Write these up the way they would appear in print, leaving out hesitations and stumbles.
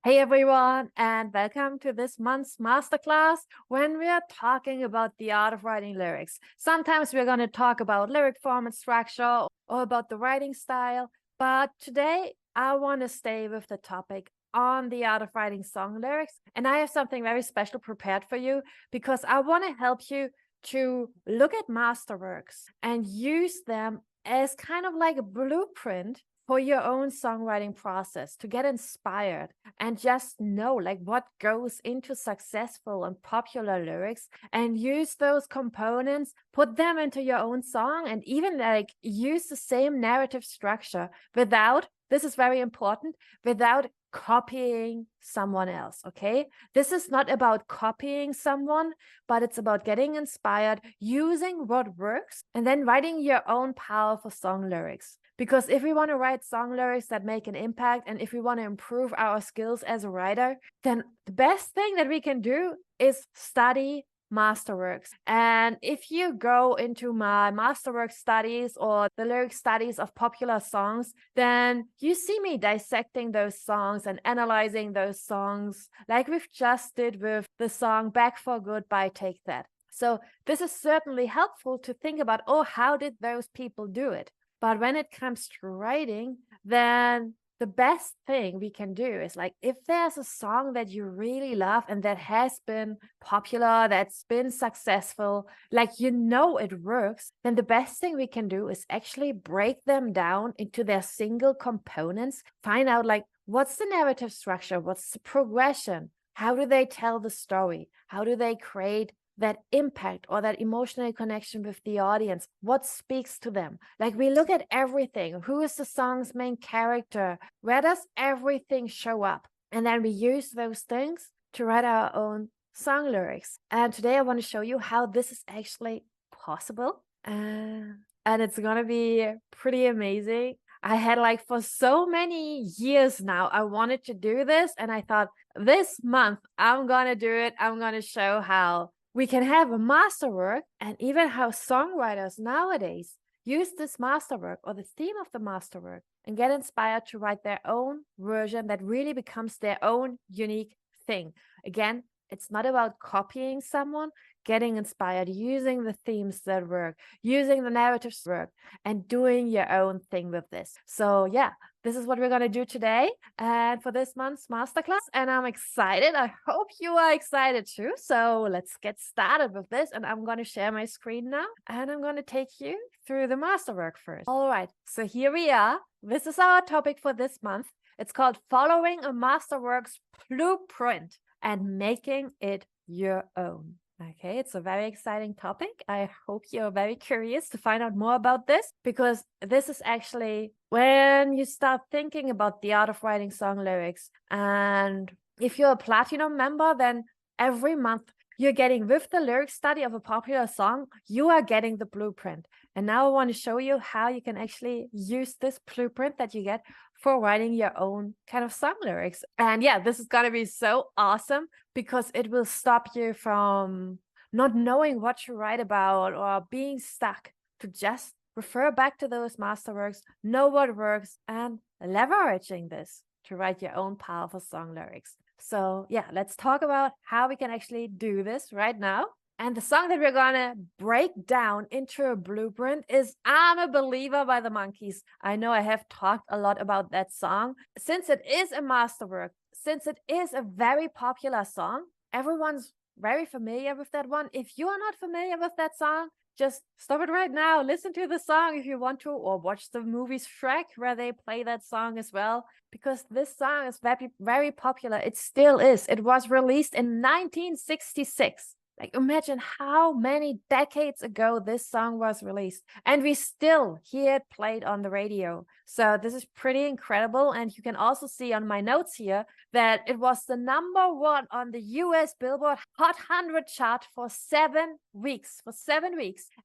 Hey everyone, and welcome to this month's masterclass when we are talking about the art of writing lyrics. Sometimes we're going to talk about lyric form and structure or about the writing style, but today I want to stay with the topic on the art of writing song lyrics. And I have something very special prepared for you because I want to help you to look at masterworks and use them as kind of like a blueprint for your own songwriting process to get inspired and just know like what goes into successful and popular lyrics and use those components, put them into your own song, and even like use the same narrative structure without, this is very important, without copying someone else. Okay, this is not about copying someone, but it's about getting inspired, using what works, and then writing your own powerful song lyrics. Because if we want to write song lyrics that make an impact, and if we want to improve our skills as a writer, then the best thing that we can do is study masterworks. And if you go into my masterwork studies or the lyric studies of popular songs, then you see me dissecting those songs and analyzing those songs like we've just did with the song Back for Good by Take That. So this is certainly helpful to think about, oh, how did those people do it? But when it comes to writing, then the best thing we can do is like, if there's a song that you really love and that has been popular, that's been successful, like it works, then the best thing we can do is actually break them down into their single components, find out like, what's the narrative structure? What's the progression? How do they tell the story? How do they create that impact or that emotional connection with the audience? What speaks to them? Like, we look at everything. Who is the song's main character? Where does everything show up? And then we use those things to write our own song lyrics. And today I want to show you how this is actually possible. And it's going to be pretty amazing. I had like for so many years now, I wanted to do this. And I thought, this month, I'm going to do it. I'm going to show how we can have a masterwork, and even how songwriters nowadays use this masterwork or the theme of the masterwork and get inspired to write their own version that really becomes their own unique thing. Again, it's not about copying someone, getting inspired, using the themes that work, using the narratives that work, and doing your own thing with this. So yeah, this is what we're going to do today and for this month's masterclass. And I'm excited. I hope you are excited too. So let's get started with this. And I'm going to share my screen now, and I'm going to take you through the masterwork first. All right, so here we are. This is our topic for this month. It's called Following a Masterworks Blueprint and Making It Your Own. Okay, it's a very exciting topic. I hope you're very curious to find out more about this, because this is actually when you start thinking about the art of writing song lyrics. And if you're a platinum member, then every month you're getting, with the lyric study of a popular song, you are getting the blueprint. And now I want to show you how you can actually use this blueprint that you get for writing your own kind of song lyrics. And yeah, this is going to be so awesome because it will stop you from not knowing what to write about or being stuck, to just refer back to those masterworks, know what works, and leveraging this to write your own powerful song lyrics. So yeah, let's talk about how we can actually do this right now. And the song that we're gonna break down into a blueprint is I'm a Believer by the Monkees. I know I have talked a lot about that song. Since it is a masterwork, since it is a very popular song, everyone's very familiar with that one. If you are not familiar with that song, just stop it right now. Listen to the song if you want to, or watch the movie Shrek where they play that song as well, because this song is very, very popular. It still is. It was released in 1966. Like, imagine how many decades ago this song was released, and we still hear it played on the radio. So this is pretty incredible. And you can also see on my notes here that it was the #1 on the US Billboard Hot 100 chart for 7 weeks.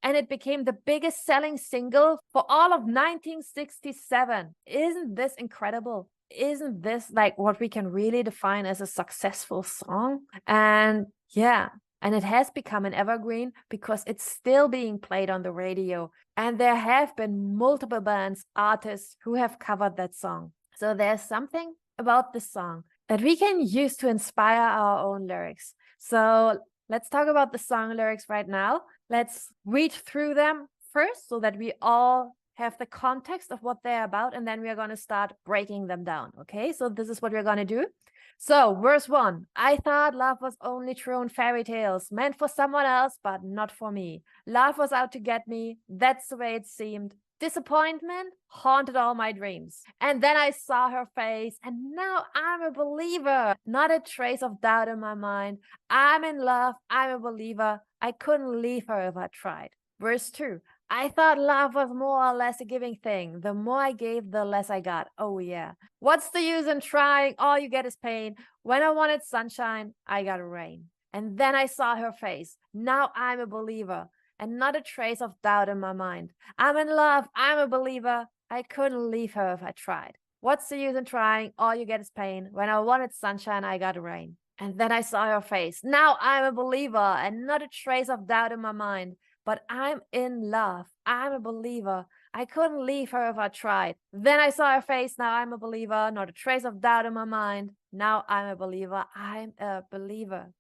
And it became the biggest selling single for all of 1967. Isn't this incredible? Isn't this like what we can really define as a successful song? And yeah, and it has become an evergreen because it's still being played on the radio. And there have been multiple bands, artists who have covered that song. So there's something about this song that we can use to inspire our own lyrics. So let's talk about the song lyrics right now. Let's read through them first so that we all have the context of what they're about, and then we are going to start breaking them down. Okay, so this is what we're going to do. So verse 1, I thought love was only true in fairy tales, meant for someone else, but not for me. Love was out to get me, that's the way it seemed. Disappointment haunted all my dreams. And then I saw her face, and now I'm a believer. Not a trace of doubt in my mind. I'm in love, I'm a believer. I couldn't leave her if I tried. Verse 2, I thought love was more or less a giving thing. The more I gave, the less I got. Oh yeah. What's the use in trying? All you get is pain. When I wanted sunshine, I got rain. And then I saw her face. Now I'm a believer, and not a trace of doubt in my mind. I'm in love. I'm a believer. I couldn't leave her if I tried. What's the use in trying? All you get is pain. When I wanted sunshine, I got rain. And then I saw her face. Now I'm a believer, and not a trace of doubt in my mind. But I'm in love. I'm a believer. I couldn't leave her if I tried. Then I saw her face. Now I'm a believer. Not a trace of doubt in my mind. Now I'm a believer. I'm a believer.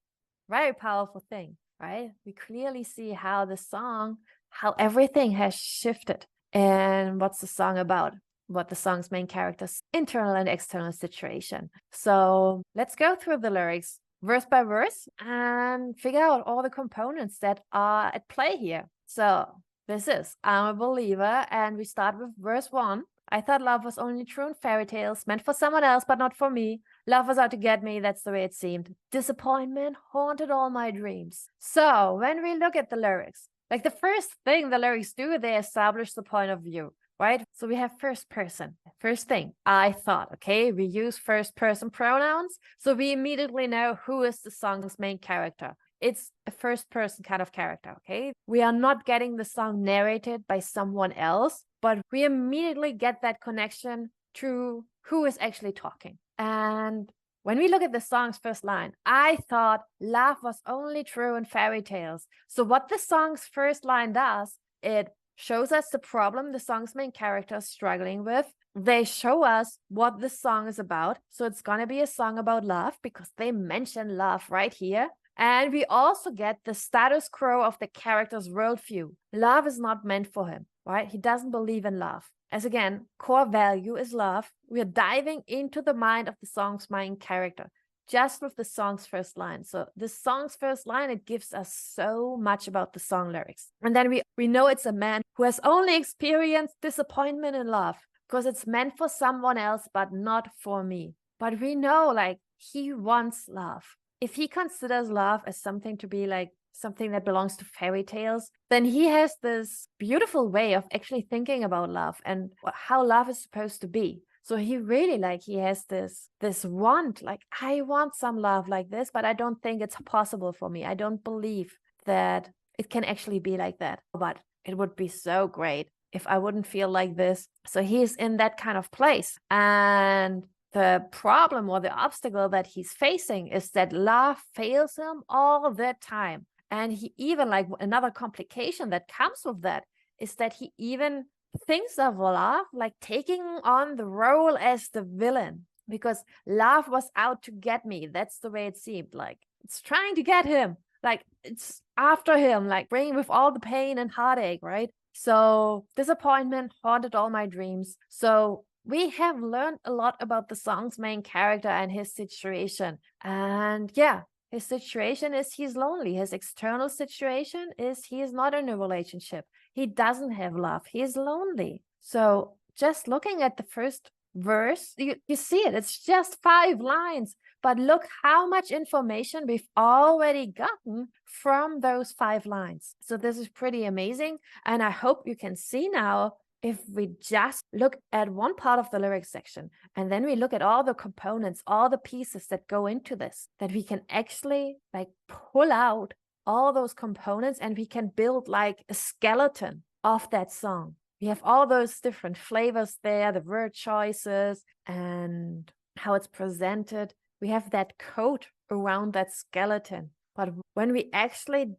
Very powerful thing, right? We clearly see how the song, how everything has shifted. And what's the song about? What the song's main character's internal and external situation. So let's go through the lyrics verse by verse and figure out all the components that are at play here. So this is I'm a believer, and we start with verse 1. I thought love was only true in fairy tales, meant for someone else, but not for me. Love was out to get me, that's the way it seemed. Disappointment haunted all my dreams. So when we look at the lyrics, like the first thing the lyrics do, they establish the point of view, right? So we have first person. First thing, I thought, okay? We use first person pronouns, so we immediately know who is the song's main character. It's a first person kind of character, okay? We are not getting the song narrated by someone else, but we immediately get that connection to who is actually talking. And when we look at the song's first line, I thought love was only true in fairy tales. So what the song's first line does, it shows us the problem the song's main character is struggling with. They show us what the song is about. So it's going to be a song about love because they mention love right here. And we also get the status quo of the character's worldview. Love is not meant for him, right? He doesn't believe in love. As again, core value is love. We are diving into the mind of the song's main character, just with the song's first line. So the song's first line, it gives us so much about the song lyrics. And then we know it's a man who has only experienced disappointment in love because it's meant for someone else, but not for me. But we know, like, he wants love. If he considers love as something to be like something that belongs to fairy tales, then he has this beautiful way of actually thinking about love and how love is supposed to be. So he really he has this want, like, I want some love like this, but I don't think it's possible for me. I don't believe that it can actually be like that, but it would be so great if I wouldn't feel like this. So he's in that kind of place. And the problem or the obstacle that he's facing is that love fails him all the time. And he even, another complication that comes with that is that he even thinks of love like taking on the role as the villain, because love was out to get me. That's the way it seemed. Like, it's trying to get him. Like, it's after him, like bringing with all the pain and heartache, right? So disappointment haunted all my dreams. So we have learned a lot about the song's main character and his situation. And yeah, his situation is he's lonely. His external situation is he is not in a relationship. He doesn't have love. He's lonely. So just looking at the first verse, you see it. It's just 5 lines. But look how much information we've already gotten from those 5 lines. So this is pretty amazing. And I hope you can see now, if we just look at one part of the lyrics section and then we look at all the components, all the pieces that go into this, that we can actually pull out all those components and we can build like a skeleton of that song. We have all those different flavors there, the word choices and how it's presented. We have that coat around that skeleton. But when we actually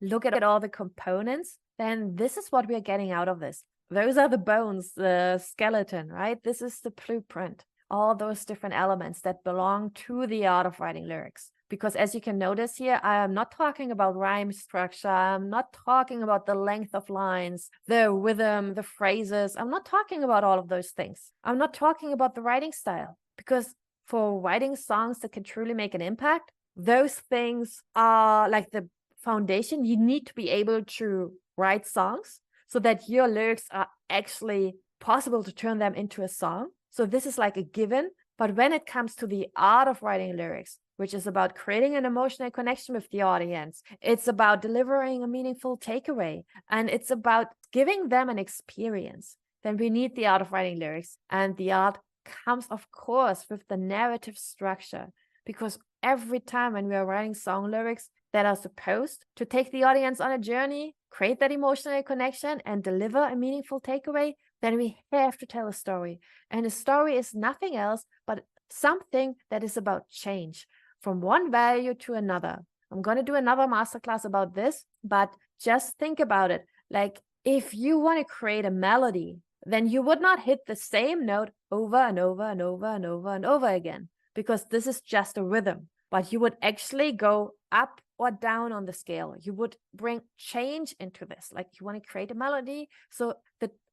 look at all the components, then this is what we are getting out of this. Those are the bones, the skeleton, right? This is the blueprint all those different elements that belong to the art of writing lyrics. Because as you can notice here, I am not talking about rhyme structure. I'm not talking about the length of lines, the rhythm, the phrases. I'm not talking about all of those things. I'm not talking about the writing style, because for writing songs that can truly make an impact, those things are like the foundation. You need to be able to write songs so that your lyrics are actually possible to turn them into a song. So this is like a given. But when it comes to the art of writing lyrics, which is about creating an emotional connection with the audience, it's about delivering a meaningful takeaway, and it's about giving them an experience, then we need the art of writing lyrics. And the art comes, of course, with the narrative structure, because every time when we are writing song lyrics that are supposed to take the audience on a journey, create that emotional connection, and deliver a meaningful takeaway, then we have to tell a story. And a story is nothing else but something that is about change from one value to another. I'm going to do another masterclass about this, but just think about it. Like, if you want to create a melody, then you would not hit the same note over and over and over and over and over again, because this is just a rhythm. But you would actually go up or down on the scale. You would bring change into this. Like, you want to create a melody, so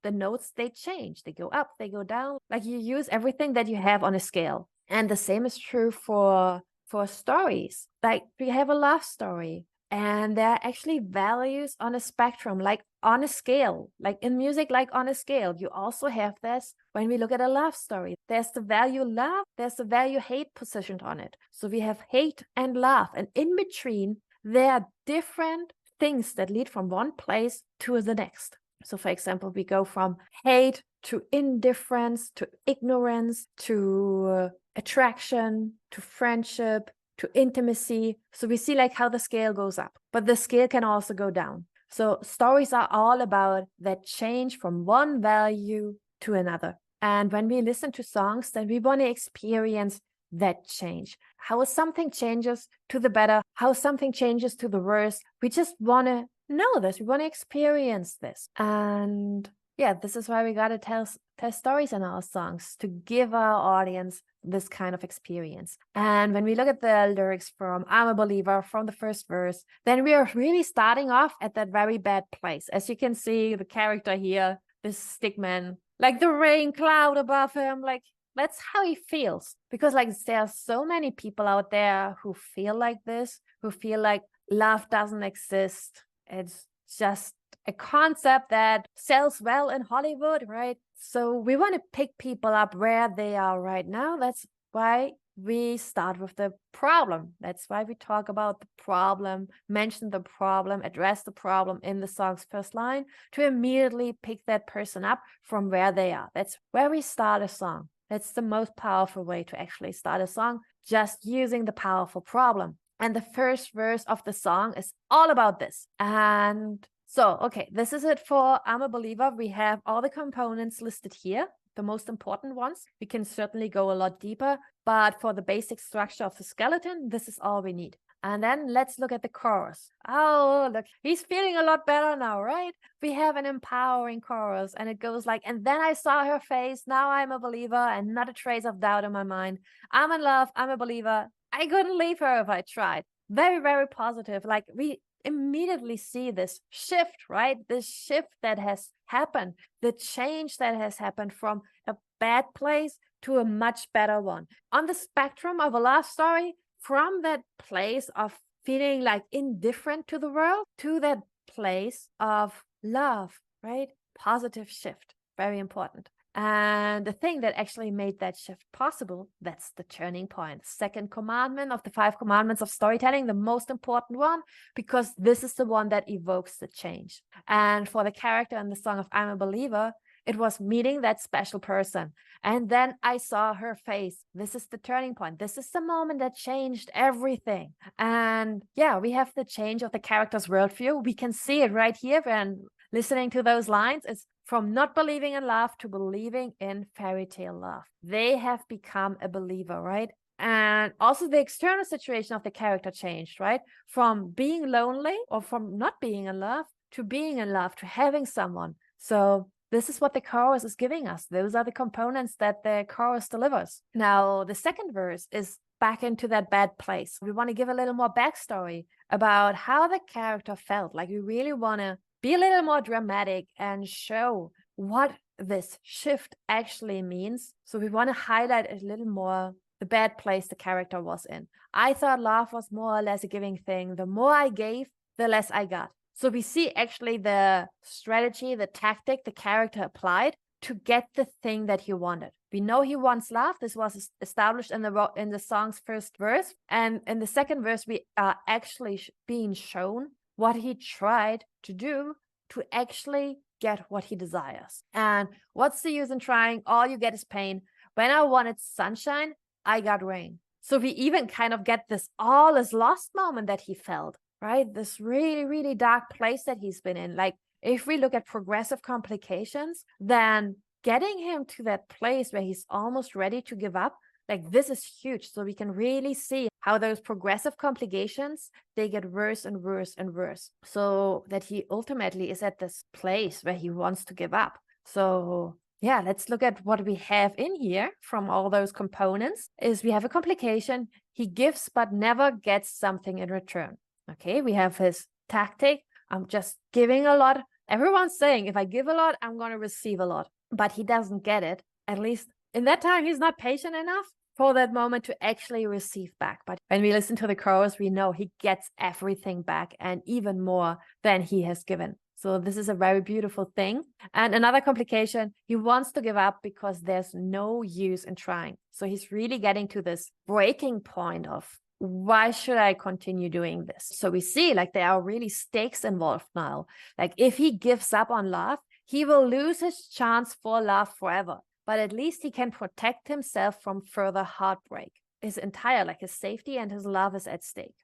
the notes, they change. They go up, they go down. Like, you use everything that you have on a scale. And the same is true for stories. Like, we have a love story, and there are actually values on a spectrum, like on a scale, like in music, like on a scale. You also have this when we look at a love story. There's the value love, there's the value hate positioned on it. So we have hate and love, and in between, there are different things that lead from one place to the next. So for example, we go from hate to indifference, to ignorance, to attraction, to friendship, to intimacy. So we see like how the scale goes up, but the scale can also go down. So stories are all about that change from one value to another. And when we listen to songs, then we want to experience that change. How something changes to the better, how something changes to the worse. We just want to know this. We want to experience this. And yeah, this is why we got to tell stories in our songs, to give our audience this kind of experience. And when we look at the lyrics from I'm a Believer, from the first verse, then we are really starting off at that very bad place. As you can see, the character here, this stickman, like the rain cloud above him, like that's how he feels. Because like there are so many people out there who feel like this, who feel like love doesn't exist. It's just a concept that sells well in Hollywood, right? So we want to pick people up where they are right now. That's why we start with the problem. That's why we talk about the problem, mention the problem, address the problem in the song's first line, to immediately pick that person up from where they are. That's where we start a song. That's the most powerful way to actually start a song, just using the powerful problem. And the first verse of the song is all about this. And so, okay, this is it for I'm a Believer. We have all the components listed here, the most important ones. We can certainly go a lot deeper, but for the basic structure of the skeleton, this is all we need. And then let's look at the chorus. Oh, look, he's feeling a lot better now, right? We have an empowering chorus, and it goes like, and then I saw her face, now I'm a believer, and not a trace of doubt in my mind. I'm in love, I'm a believer. I couldn't leave her if I tried. Very, very positive. Like, we immediately see this shift, right? This shift that has happened, the change that has happened from a bad place to a much better one. On the spectrum of a love story, from that place of feeling like indifferent to the world to that place of love, right? Positive shift, very important. And the thing that actually made that shift possible, that's the turning point. Second commandment of the 5 commandments of storytelling, the most important one, because this is the one that evokes the change. And for the character in the song of I'm a Believer, it was meeting that special person. And then I saw her face. This is the turning point. This is the moment that changed everything. And yeah, we have the change of the character's worldview. We can see it right here when listening to those lines. It's from not believing in love to believing in fairy tale love. They have become a believer, right? And also the external situation of the character changed, right? From being lonely or from not being in love to being in love, to having someone. So this is what the chorus is giving us. Those are the components that the chorus delivers. Now, the second verse is back into that bad place. We want to give a little more backstory about how the character felt. Like, we really want to be a little more dramatic and show what this shift actually means. So we want to highlight a little more the bad place the character was in. I thought love was more or less a giving thing. The more I gave, the less I got. So we see actually the strategy, the tactic the character applied to get the thing that he wanted. We know he wants love. This was established in the song's first verse. And in the second verse, we are actually being shown what he tried to do to actually get what he desires. And what's the use in trying? All you get is pain. When I wanted sunshine, I got rain. So we even kind of get this all is lost moment that he felt, right? This really, really dark place that he's been in. Like, if we look at progressive complications, then getting him to that place where he's almost ready to give up, like, this is huge. So we can really see how those progressive complications, they get worse and worse and worse. So that he ultimately is at this place where he wants to give up. So yeah, let's look at what we have in here from all those components. Is we have a complication. He gives but never gets something in return. Okay, we have his tactic. I'm just giving a lot. Everyone's saying, if I give a lot, I'm going to receive a lot. But he doesn't get it. At least in that time, he's not patient enough for that moment to actually receive back. But when we listen to the chorus, we know he gets everything back and even more than he has given. So this is a very beautiful thing. And another complication, he wants to give up because there's no use in trying. So he's really getting to this breaking point of, why should I continue doing this? So we see like there are really stakes involved now. Like, if he gives up on love, he will lose his chance for love forever. But at least he can protect himself from further heartbreak. His entire, like, his safety and his love is at stake.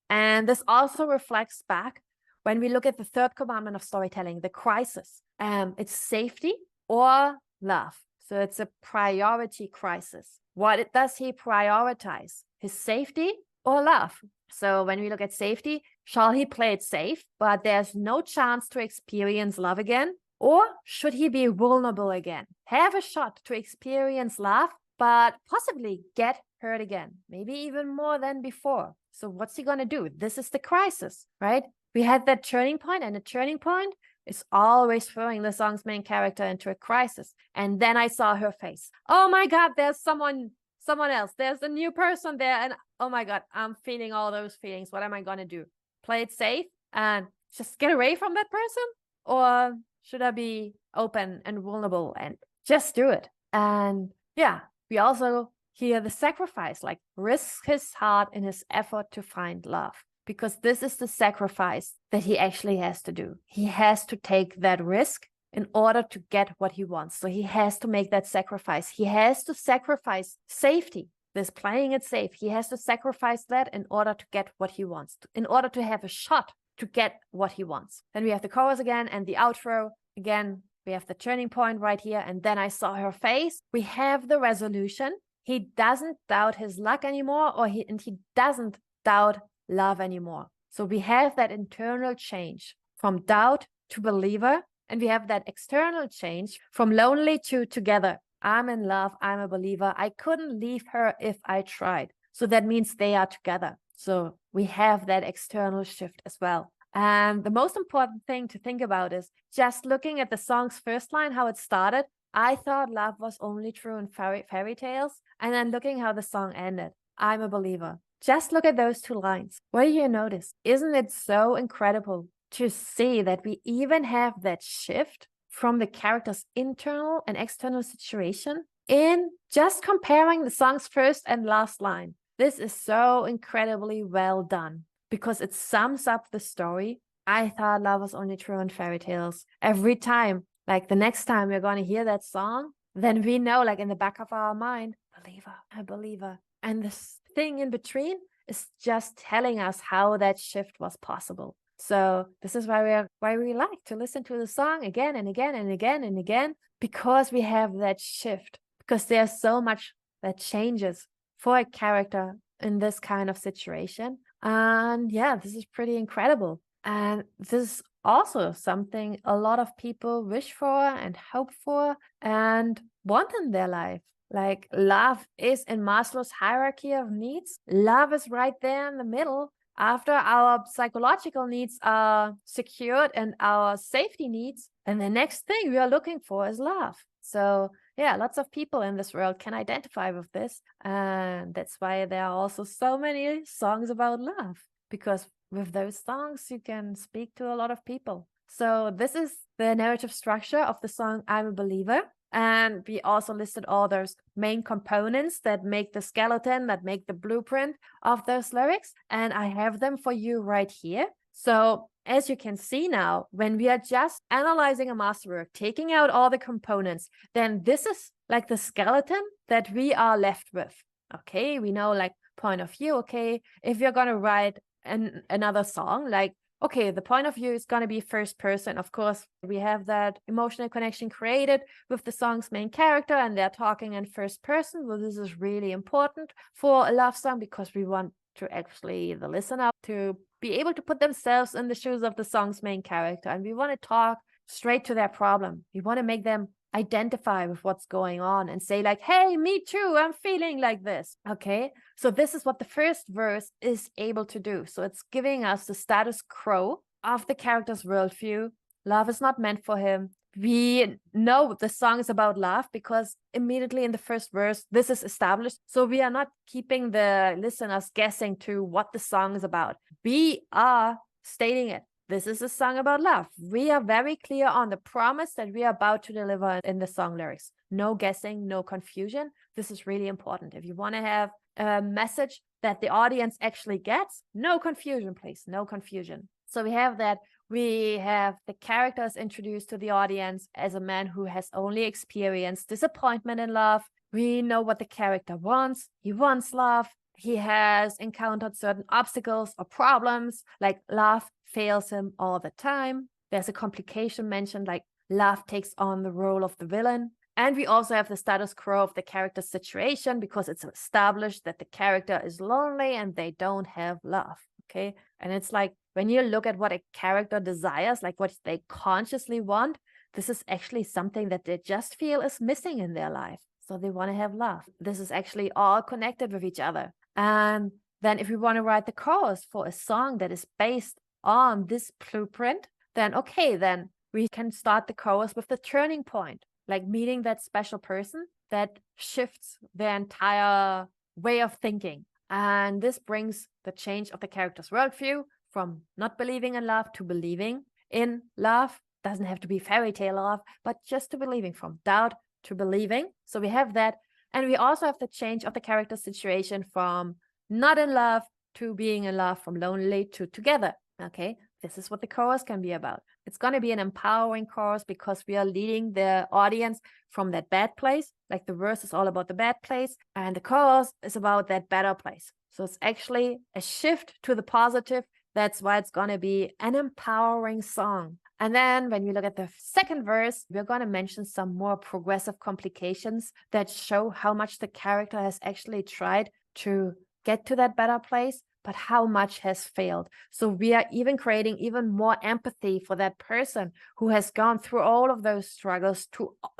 And this also reflects back when we look at the third commandment of storytelling, the crisis. It's safety or love. So it's a priority crisis. What does he prioritize? His safety or love? So when we look at safety, shall he play it safe, but there's no chance to experience love again? Or should he be vulnerable again? Have a shot to experience love, but possibly get hurt again, maybe even more than before. So what's he going to do? This is the crisis, right? We had that turning point, and the turning point is always throwing the song's main character into a crisis. And then I saw her face. Oh my God, there's someone else. There's a new person there. And oh my God, I'm feeling all those feelings. What am I going to do? Play it safe and just get away from that person? Or should I be open and vulnerable and just do it? And yeah, we also hear the sacrifice, like risk his heart in his effort to find love. Because this is the sacrifice that he actually has to do. He has to take that risk in order to get what he wants. So he has to make that sacrifice. He has to sacrifice safety, this playing it safe. He has to sacrifice that in order to get what he wants, in order to have a shot to get what he wants. Then we have the chorus again and the outro. Again, we have the turning point right here. And then I saw her face. We have the resolution. He doesn't doubt his luck anymore, and he doesn't doubt love anymore. So we have that internal change from doubt to believer, and we have that external change from lonely to together. I'm in love, I'm a believer. I couldn't leave her if I tried. So that means they are together. So we have that external shift as well. And the most important thing to think about is just looking at the song's first line, how it started. I thought love was only true in fairy tales. And then looking how the song ended. I'm a believer. Just look at those two lines. What do you notice? Isn't it so incredible to see that we even have that shift from the character's internal and external situation in just comparing the song's first and last line? This is so incredibly well done because it sums up the story. I thought love was only true in fairy tales. Every time, like the next time we're going to hear that song, then we know, like in the back of our mind, believer, a believer. And this thing in between is just telling us how that shift was possible. So this is why we like to listen to the song again and again and again and again, because we have that shift, because there's so much that changes for a character in this kind of situation. And yeah, this is pretty incredible. And this is also something a lot of people wish for and hope for and want in their life. Like love is in Maslow's hierarchy of needs. Love is right there in the middle. After our psychological needs are secured and our safety needs, and the next thing we are looking for is love. So yeah, lots of people in this world can identify with this. And that's why there are also so many songs about love, because with those songs, you can speak to a lot of people. So this is the narrative structure of the song I'm a Believer. And we also listed all those main components that make the skeleton, that make the blueprint of those lyrics. And I have them for you right here. So as you can see now, when we are just analyzing a masterwork, taking out all the components, then this is like the skeleton that we are left with. Okay, we know like point of view. Okay, if you're going to write another song, like, okay, the point of view is going to be first person. Of course, we have that emotional connection created with the song's main character and they're talking in first person. Well, this is really important for a love song because we want to actually the listener to be able to put themselves in the shoes of the song's main character. And we want to talk straight to their problem. We want to make them identify with what's going on and say like, hey, me too, I'm feeling like this. Okay, so this is what the first verse is able to do. So it's giving us the status quo of the character's worldview. Love is not meant for him. We know the song is about love because immediately in the first verse, this is established. So we are not keeping the listeners guessing to what the song is about. We are stating it. This is a song about love. We are very clear on the promise that we are about to deliver in the song lyrics. No guessing, no confusion. This is really important. If you want to have a message that the audience actually gets, no confusion, please. No confusion. So we have that. We have the characters introduced to the audience as a man who has only experienced disappointment in love. We know what the character wants. He wants love. He has encountered certain obstacles or problems, like love fails him all the time. There's a complication mentioned, like love takes on the role of the villain. And we also have the status quo of the character's situation because it's established that the character is lonely and they don't have love. Okay. And it's like when you look at what a character desires, like what they consciously want, this is actually something that they just feel is missing in their life. So they want to have love. This is actually all connected with each other. And then if we want to write the chorus for a song that is based on this blueprint, then okay, then we can start the chorus with the turning point, like meeting that special person that shifts their entire way of thinking. And this brings the change of the character's worldview from not believing in love to believing in love. Doesn't have to be fairy tale love, but just to believing, from doubt to believing. So we have that. And we also have the change of the character's situation from not in love to being in love, from lonely to together. Okay, this is what the chorus can be about. It's going to be an empowering chorus because we are leading the audience from that bad place. Like the verse is all about the bad place and the chorus is about that better place. So it's actually a shift to the positive. That's why it's going to be an empowering song. And then when we look at the second verse, we're going to mention some more progressive complications that show how much the character has actually tried to get to that better place, but how much has failed. So we are even creating even more empathy for that person who has gone through all of those struggles,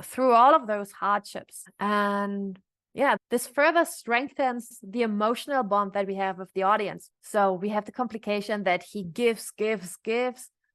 through all of those hardships. And yeah, this further strengthens the emotional bond that we have with the audience. So we have the complication that he gives,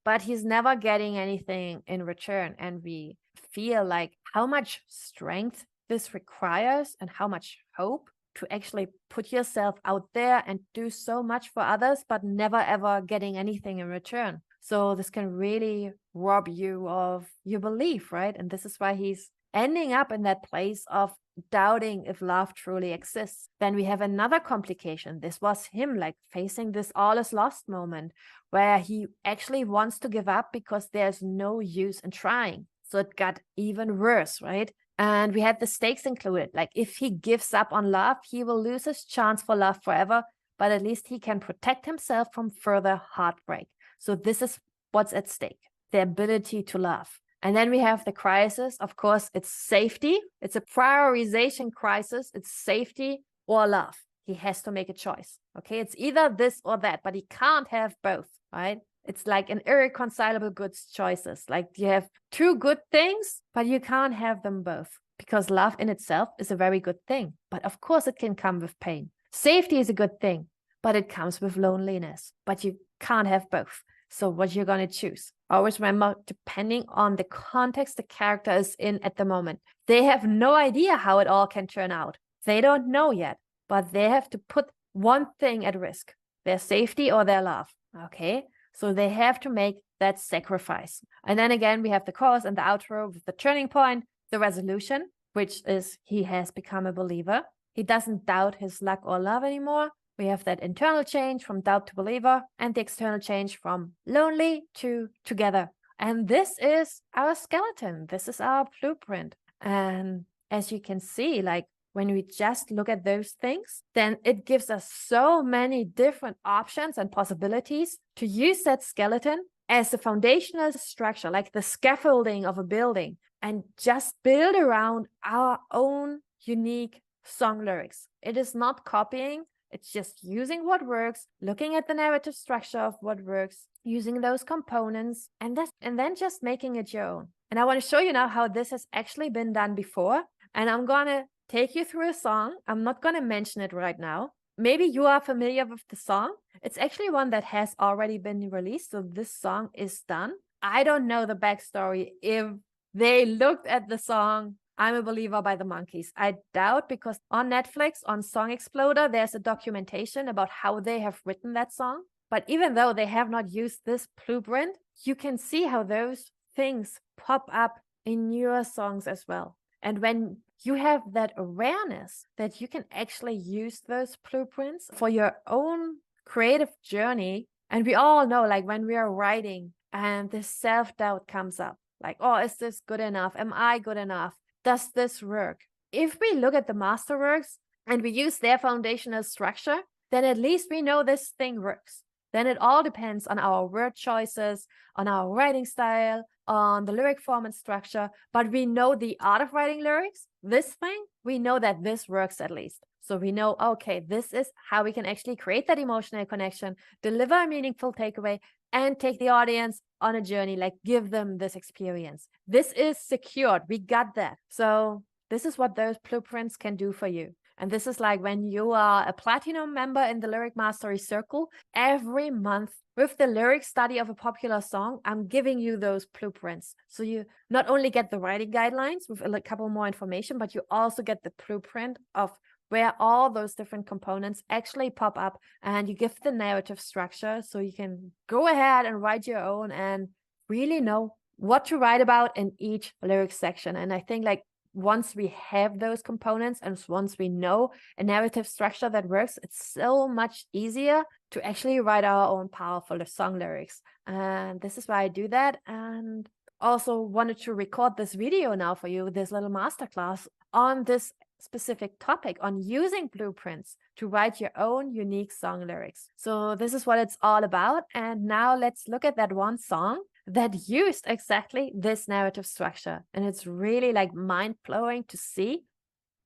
but he's never getting anything in return. And we feel like how much strength this requires and how much hope to actually put yourself out there and do so much for others, but never ever getting anything in return. So this can really rob you of your belief, right? And this is why he's ending up in that place of doubting if love truly exists. Then we have another complication. This was him like facing this all is lost moment where he actually wants to give up because there's no use in trying. So it got even worse, right? And we had the stakes included. Like if he gives up on love, he will lose his chance for love forever, but at least he can protect himself from further heartbreak. So this is what's at stake, the ability to love. And then we have the crisis. Of course, it's safety. It's a prioritization crisis. It's safety or love. He has to make a choice. Okay, it's either this or that, but he can't have both, right? It's like an irreconcilable goods choices. Like you have two good things, but you can't have them both because love in itself is a very good thing. But of course, it can come with pain. Safety is a good thing, but it comes with loneliness. But you can't have both. So what you're going to choose? Always remember, depending on the context the character is in at the moment, they have no idea how it all can turn out. They don't know yet, but they have to put one thing at risk, their safety or their love. Okay. So they have to make that sacrifice. And then again, we have the chorus and the outro with the turning point, the resolution, which is he has become a believer. He doesn't doubt his luck or love anymore. We have that internal change from doubt to believer and the external change from lonely to together. And this is our skeleton. This is our blueprint. And as you can see, like when we just look at those things, then it gives us so many different options and possibilities to use that skeleton as a foundational structure, like the scaffolding of a building, and just build around our own unique song lyrics. It is not copying. It's just using what works, looking at the narrative structure of what works, using those components, and then just making it your own. And I want to show you now how this has actually been done before. And I'm going to take you through a song. I'm not going to mention it right now. Maybe you are familiar with the song. It's actually one that has already been released. So this song is done. I don't know the backstory if they looked at the song I'm a Believer by the Monkees. I doubt, because on Netflix, on Song Exploder, there's a documentation about how they have written that song. But even though they have not used this blueprint, you can see how those things pop up in your songs as well. And when you have that awareness that you can actually use those blueprints for your own creative journey, and we all know, like when we are writing and this self-doubt comes up, like, oh, is this good enough? Am I good enough? Does this work? If we look at the masterworks and we use their foundational structure, then at least we know this thing works. Then it all depends on our word choices, on our writing style, on the lyric form and structure. But we know the art of writing lyrics, this thing, we know that this works at least. So we know, okay, this is how we can actually create that emotional connection, deliver a meaningful takeaway, and take the audience on a journey, like give them this experience. This is secured. We got that. So this is what those blueprints can do for you. And this is like when you are a platinum member in the Lyric Mastery Circle, every month with the lyric study of a popular song, I'm giving you those blueprints. So you not only get the writing guidelines with a couple more information, but you also get the blueprint of where all those different components actually pop up, and you give the narrative structure so you can go ahead and write your own and really know what to write about in each lyric section. And I think like once we have those components and once we know a narrative structure that works, it's so much easier to actually write our own powerful song lyrics. And this is why I do that. And also wanted to record this video now for you, this little masterclass on this specific topic, on using blueprints to write your own unique song lyrics. So this is what it's all about. And now let's look at that one song that used exactly this narrative structure. And it's really like mind-blowing to see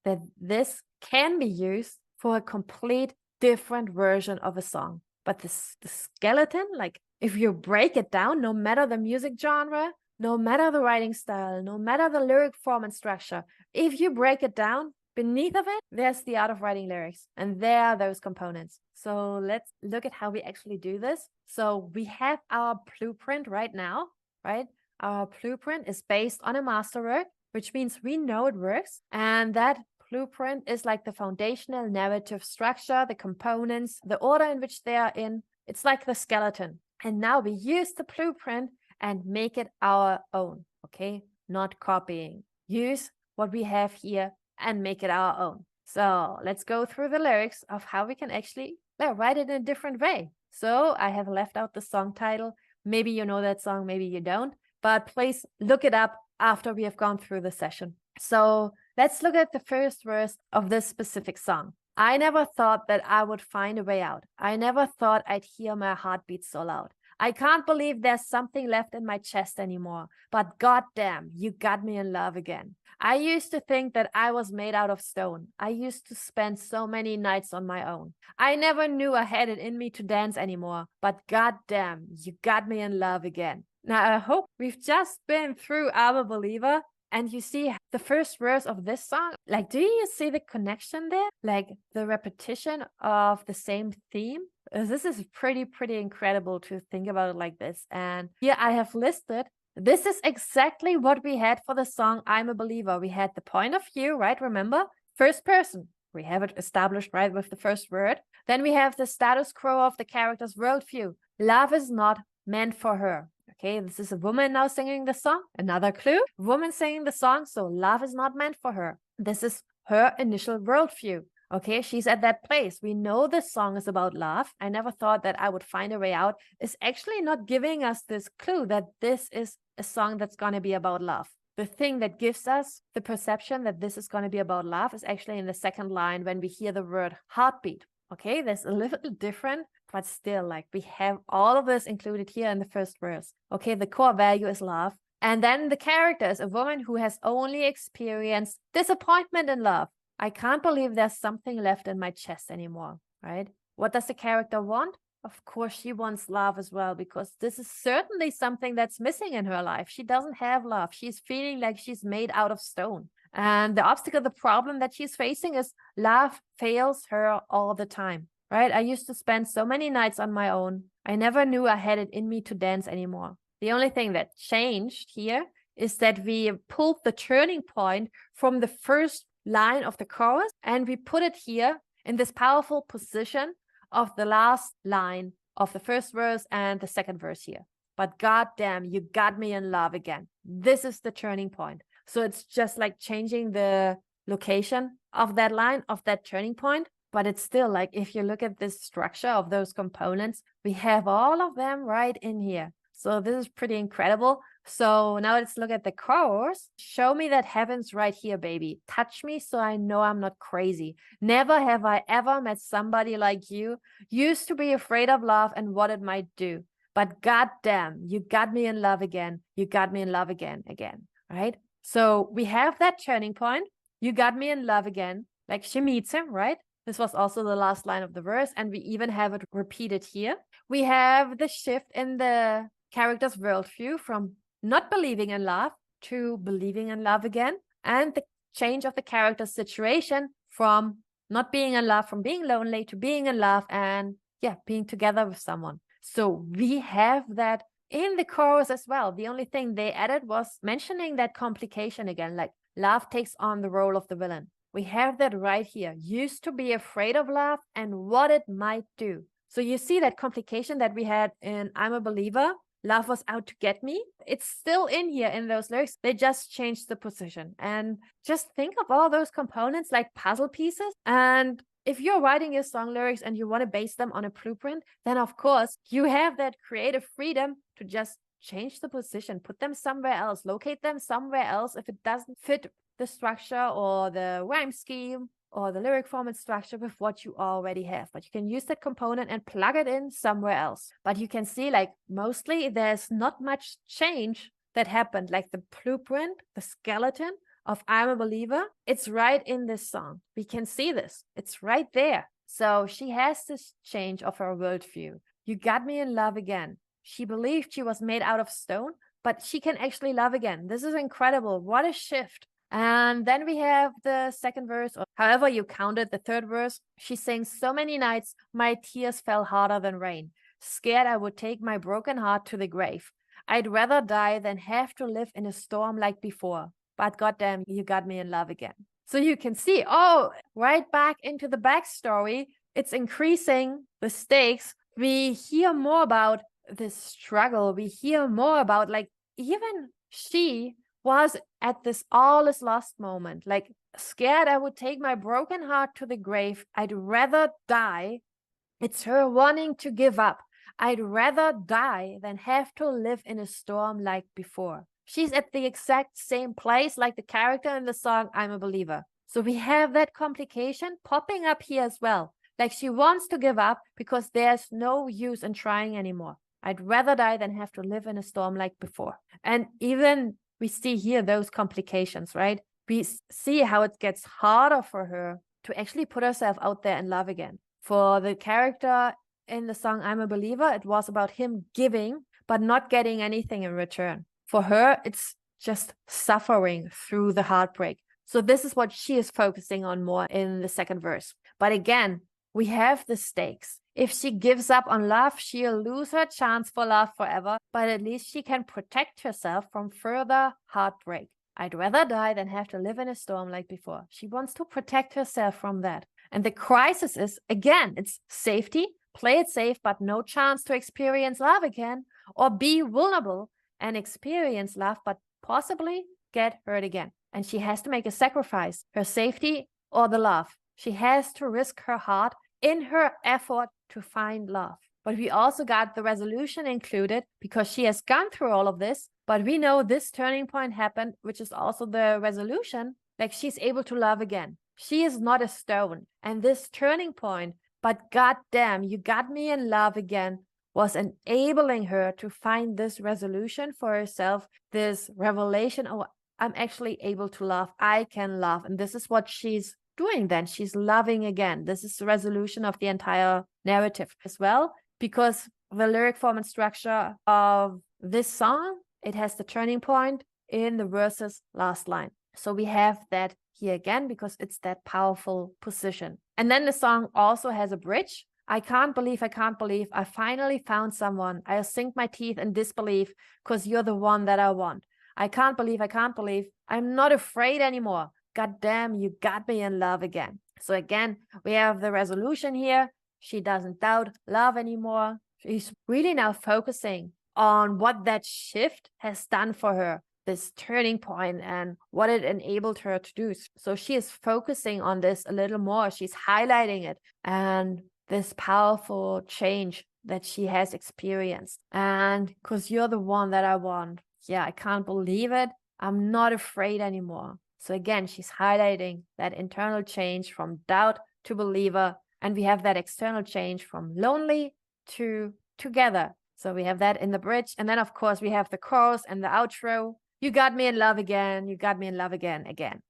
that this can be used for a complete different version of a song. But the skeleton, like if you break it down, no matter the music genre, no matter the writing style, no matter the lyric form and structure, if you break it down, beneath of it, there's the art of writing lyrics, and there are those components. So let's look at how we actually do this. So we have our blueprint right now, right? Our blueprint is based on a masterwork, which means we know it works. And that blueprint is like the foundational narrative structure, the components, the order in which they are in. It's like the skeleton. And now we use the blueprint and make it our own, okay? Not copying. Use what we have here and make it our own. So let's go through the lyrics of how we can actually write it in a different way. So I have left out the song title. Maybe you know that song, maybe you don't, but please look it up after we have gone through the session. So let's look at the first verse of this specific song. I never thought that I would find a way out. I never thought I'd hear my heartbeat so loud. I can't believe there's something left in my chest anymore. But goddamn, you got me in love again. I used to think that I was made out of stone. I used to spend so many nights on my own. I never knew I had it in me to dance anymore. But goddamn, you got me in love again. Now, I hope we've just been through I'm a Believer, and you see the first verse of this song. Like, do you see the connection there? Like the repetition of the same theme? This is pretty incredible to think about it like this. And here I have listed, this is exactly what we had for the song I'm a Believer. We had the point of view, right? Remember? First person. We have it established, right, with the first word. Then we have the status quo of the character's worldview. Love is not meant for her. Okay, this is a woman now singing the song. Another clue. Woman singing the song, so love is not meant for her. This is her initial worldview. Okay, she's at that place. We know this song is about love. I never thought that I would find a way out. It's actually not giving us this clue that this is a song that's going to be about love. The thing that gives us the perception that this is going to be about love is actually in the second line when we hear the word heartbeat. Okay, that's a little different, but still, like, we have all of this included here in the first verse. Okay, the core value is love. And then the character is a woman who has only experienced disappointment in love. I can't believe there's something left in my chest anymore, right? What does the character want? Of course, she wants love as well, because this is certainly something that's missing in her life. She doesn't have love. She's feeling like she's made out of stone. And the obstacle, the problem that she's facing is love fails her all the time, right? I used to spend so many nights on my own. I never knew I had it in me to dance anymore. The only thing that changed here is that we pulled the turning point from the first line of the chorus and we put it here in this powerful position of the last line of the first verse and the second verse here. But goddamn, you got me in love again. This is the turning point. So it's just like changing the location of that line, of that turning point. But it's still like, if you look at this structure of those components, we have all of them right in here. So this is pretty incredible. So now let's look at the chorus. Show me that heaven's right here, baby. Touch me so I know I'm not crazy. Never have I ever met somebody like you. Used to be afraid of love and what it might do. But goddamn, you got me in love again. You got me in love again, right? So we have that turning point. You got me in love again. Like, she meets him, right? This was also the last line of the verse, and we even have it repeated here. We have the shift in the character's worldview from not believing in love to believing in love again, and the change of the character's situation from not being in love, from being lonely to being in love, and being together with someone. So we have that in the chorus as well. The only thing they added was mentioning that complication again, like love takes on the role of the villain. We have that right here. Used to be afraid of love and what it might do. So you see that complication that we had in I'm a Believer. Love was out to get me. It's still in here in those lyrics. They just changed the position. And just think of all those components like puzzle pieces. And if you're writing your song lyrics and you want to base them on a blueprint, then of course you have that creative freedom to just change the position, put them somewhere else, locate them somewhere else if it doesn't fit the structure or the rhyme scheme or the lyric format structure with what you already have. But you can use that component and plug it in somewhere else. But you can see, like, mostly there's not much change that happened. Like the blueprint, the skeleton of I'm a Believer, it's right in this song. We can see this. It's right there. So she has this change of her worldview. You got me in love again. She believed she was made out of stone, but she can actually love again. This is incredible. What a shift. And then we have the second verse, or however you count it, the third verse. She sings, so many nights my tears fell harder than rain. Scared I would take my broken heart to the grave. I'd rather die than have to live in a storm like before. But goddamn, you got me in love again. So you can see, right back into the backstory, it's increasing the stakes. We hear more about this struggle. We hear more about, like, even she was at this all is lost moment, like, scared I would take my broken heart to the grave. I'd rather die. It's her wanting to give up. I'd rather die than have to live in a storm like before. She's at the exact same place like the character in the song I'm a Believer. So we have that complication popping up here as well. Like, she wants to give up because there's no use in trying anymore. I'd rather die than have to live in a storm like before. And even we see here those complications, right? We see how it gets harder for her to actually put herself out there and love again. For the character in the song I'm a Believer, it was about him giving, but not getting anything in return. For her, it's just suffering through the heartbreak. So this is what she is focusing on more in the second verse. But again, we have the stakes. If she gives up on love, she'll lose her chance for love forever, but at least she can protect herself from further heartbreak. I'd rather die than have to live in a storm like before. She wants to protect herself from that. And the crisis is, again, it's safety, play it safe, but no chance to experience love again, or be vulnerable and experience love, but possibly get hurt again. And she has to make a sacrifice, her safety or the love. She has to risk her heart in her effort to find love. But we also got the resolution included because she has gone through all of this, but we know this turning point happened, which is also the resolution, like she's able to love again. She is not a stone. And this turning point, but goddamn, you got me in love again, was enabling her to find this resolution for herself, this revelation, oh, I'm actually able to love. I can love. And this is what she's doing then. She's loving again. This is the resolution of the entire narrative as well, because the lyric form and structure of this song, it has the turning point in the verse's last line. So we have that here again because it's that powerful position. And then the song also has a bridge. I can't believe, I finally found someone. I'll sink my teeth in disbelief because you're the one that I want. I can't believe, I'm not afraid anymore. God damn, you got me in love again. So again, we have the resolution here. She doesn't doubt love anymore. She's really now focusing on what that shift has done for her, this turning point and what it enabled her to do. So she is focusing on this a little more. She's highlighting it and this powerful change that she has experienced. And because you're the one that I want. Yeah, I can't believe it. I'm not afraid anymore. So again, she's highlighting that internal change from doubt to believer. And we have that external change from lonely to together. So we have that in the bridge. And then, of course, we have the chorus and the outro. You got me in love again. You got me in love again.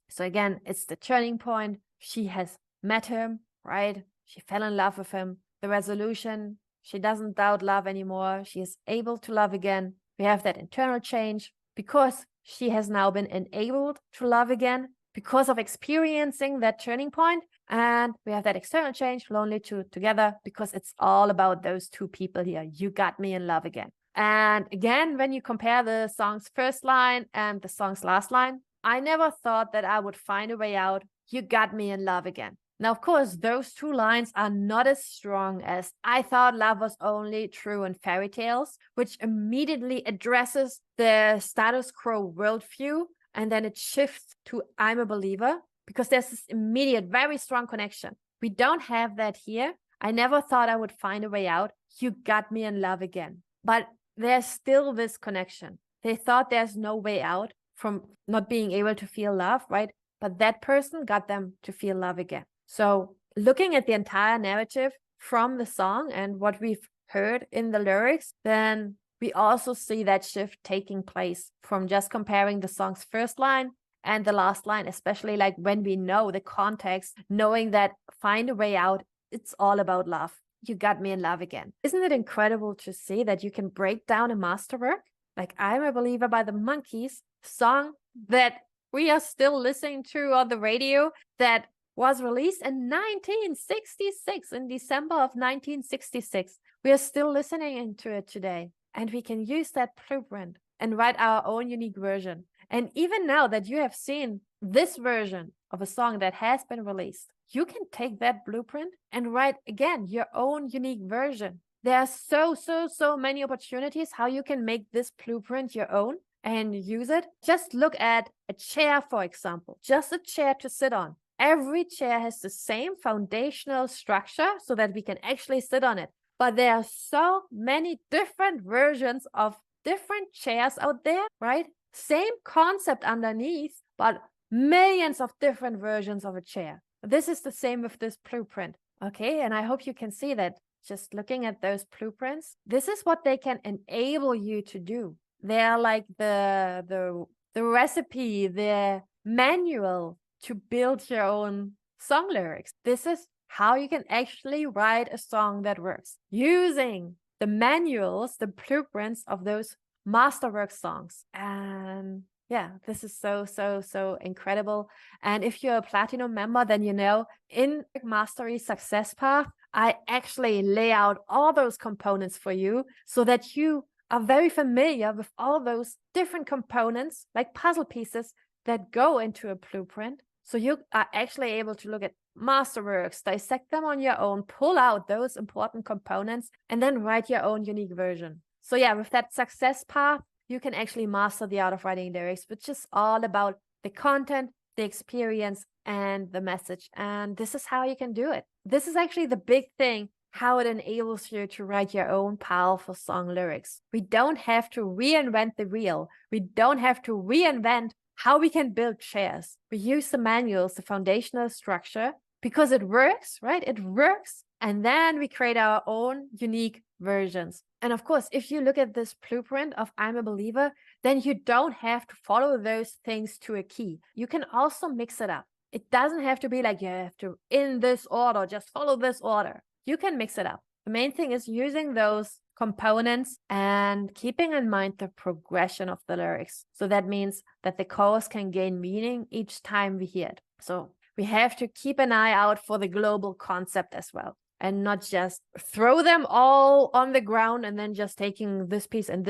So again, it's the turning point. She has met him, right? She fell in love with him. The resolution, she doesn't doubt love anymore. She is able to love again. We have that internal change because she has now been enabled to love again because of experiencing that turning point. And we have that external change, lonely to together, because it's all about those two people here. You got me in love again. And again, when you compare the song's first line and the song's last line, I never thought that I would find a way out. You got me in love again. Now, of course, those two lines are not as strong as I thought love was only true in fairy tales, which immediately addresses the status quo worldview. And then it shifts to I'm a believer because there's this immediate, very strong connection. We don't have that here. I never thought I would find a way out. You got me in love again. But there's still this connection. They thought there's no way out from not being able to feel love, right? But that person got them to feel love again. So looking at the entire narrative from the song and what we've heard in the lyrics, then we also see that shift taking place from just comparing the song's first line and the last line, especially like when we know the context, knowing that find a way out, it's all about love. You got me in love again. Isn't it incredible to see that you can break down a masterwork? Like I'm a Believer by the Monkees, song that we are still listening to on the radio that was released in 1966, in December of 1966. We are still listening into it today. And we can use that blueprint and write our own unique version. And even now that you have seen this version of a song that has been released, you can take that blueprint and write, again, your own unique version. There are so many opportunities how you can make this blueprint your own and use it. Just look at a chair, for example, just a chair to sit on. Every chair has the same foundational structure so that we can actually sit on it. But there are so many different versions of different chairs out there, right? Same concept underneath, but millions of different versions of a chair. This is the same with this blueprint, okay? And I hope you can see that just looking at those blueprints, this is what they can enable you to do. They're like the recipe, the manual to build your own song lyrics. This is how you can actually write a song that works using the manuals, the blueprints of those masterwork songs. And yeah, this is so incredible. And if you're a platinum member, then you know in Mastery Success Path, I actually lay out all those components for you so that you are very familiar with all those different components, like puzzle pieces that go into a blueprint. So you are actually able to look at masterworks, dissect them on your own, pull out those important components, and then write your own unique version. So yeah, with that success path, you can actually master the art of writing lyrics, which is all about the content, the experience, and the message. And this is how you can do it. This is actually the big thing, how it enables you to write your own powerful song lyrics. We don't have to reinvent the wheel. We don't have to reinvent how we can build chairs. We use the manuals, the foundational structure, because it works, right? It works. And then we create our own unique versions. And of course, if you look at this blueprint of I'm a Believer, then you don't have to follow those things to a key. You can also mix it up. It doesn't have to be like you have to in this order, just follow this order. You can mix it up. The main thing is using those components and keeping in mind the progression of the lyrics. So that means that the chorus can gain meaning each time we hear it. So we have to keep an eye out for the global concept as well, and not just throw them all on the ground and then just taking this piece and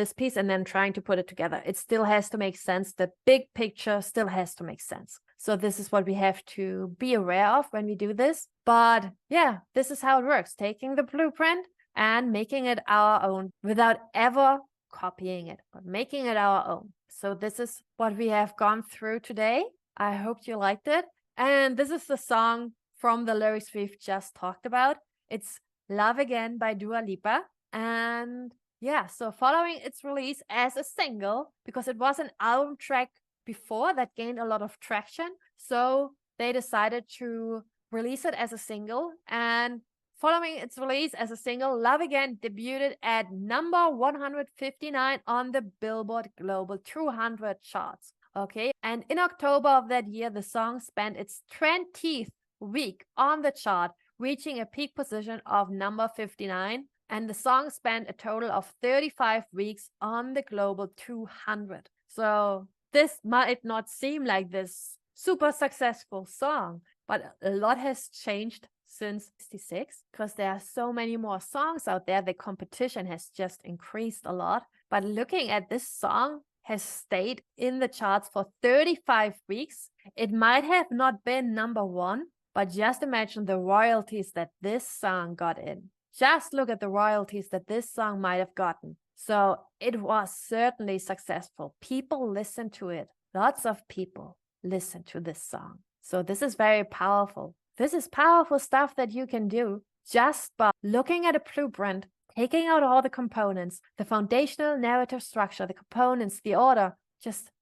then trying to put it together. It still has to make sense. The big picture still has to make sense. So this is what we have to be aware of when we do this. But yeah, this is how it works. Taking the blueprint and making it our own without ever copying it, but making it our own. So this is what we have gone through today. I hope you liked it. And this is the song from the lyrics we've just talked about. It's Love Again by Dua Lipa. And yeah, so following its release as a single, because it was an album track before that gained a lot of traction, so they decided to release it as a single. And following its release as a single, Love Again debuted at number 159 on the Billboard Global 200 charts. Okay, and in October of that year, the song spent its 20th week on the chart, reaching a peak position of number 59. And the song spent a total of 35 weeks on the Global 200. So this might not seem like this super successful song, but a lot has changed since 66, because there are so many more songs out there. The competition has just increased a lot. But looking at this song, has stayed in the charts for 35 weeks. It might have not been number one, but just imagine the royalties that this song got in. Just look at the royalties that this song might have gotten. So it was certainly successful. People listened to it. Lots of people listen to this song. So this is very powerful. This is powerful stuff that you can do just by looking at a blueprint, taking out all the components, the foundational narrative structure, the components, the order. Just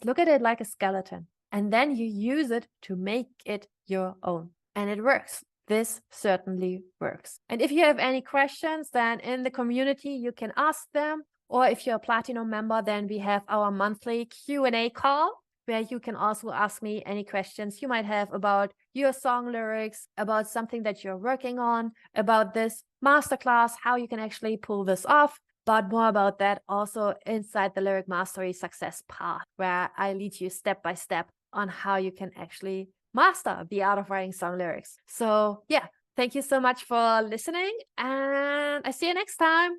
look at it like a skeleton. And then you use it to make it your own. And it works. This certainly works. And if you have any questions, then in the community, you can ask them. Or if you're a Platinum member, then we have our monthly Q&A call, where you can also ask me any questions you might have about your song lyrics, about something that you're working on, about this masterclass, how you can actually pull this off. But more about that also inside the Lyric Mastery Success Path, where I lead you step by step on how you can actually master the art of writing song lyrics. So yeah, thank you so much for listening, and I see you next time.